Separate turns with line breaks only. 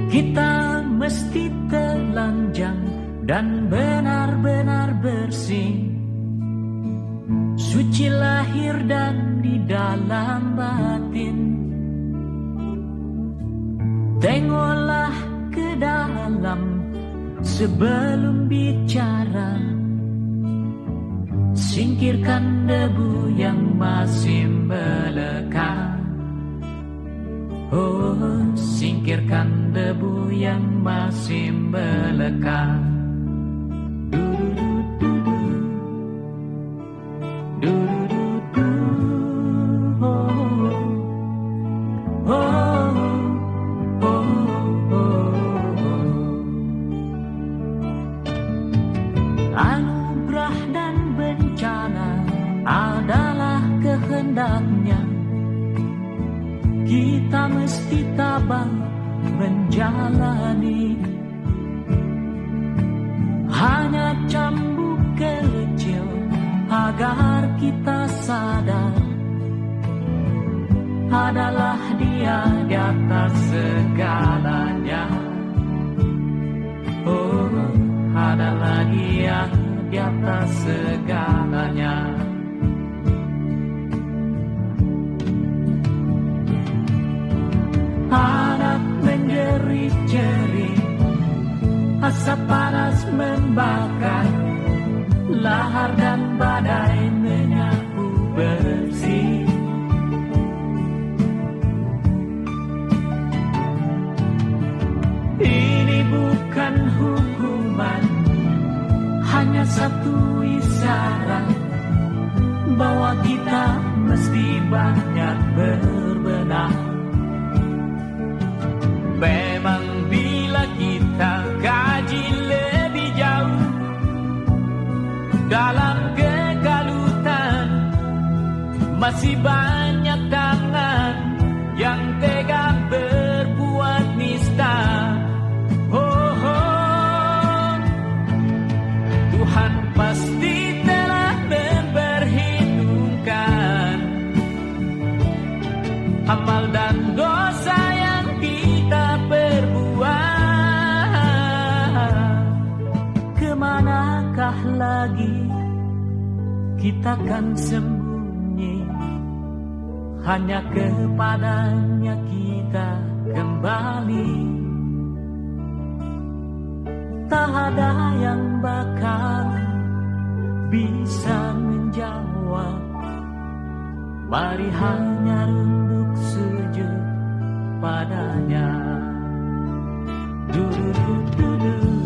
Kita mesti telanjang dan benar-benar bersih, suci lahir dan di dalam batin. Tengoklah ke dalam sebelum bicara, singkirkan debu yang masih melekat. Oh, singkirkan debu yang masih melekat. Anugerah dan bencana adalah kehendaknya. Kita mesti tabah menjalani. Hanya cambuk kecil agar kita sadar, adalah Dia di atas segalanya. Oh, adalah Dia di atas segalanya. Anak menjerit-jerit, asap panas membakar, lahar dan badai menyapu bersih. Ini bukan hukuman, hanya satu isyarat bahwa kita mesti banyak berbenah. Memang bila kita kaji lebih jauh dalam kegalutan, masih banyak tangan yang tega berbuat nista. Oh, oh, Tuhan pasti telah memperhitungkan amal dan dosa yang kita perbuat. Kemanakah lagi kita kan sembunyi? Hanya kepadanya kita kembali. Tak ada yang bakal bisa menjawab. Mari hanya runduk sujud padanya. Du-du-du-du-du.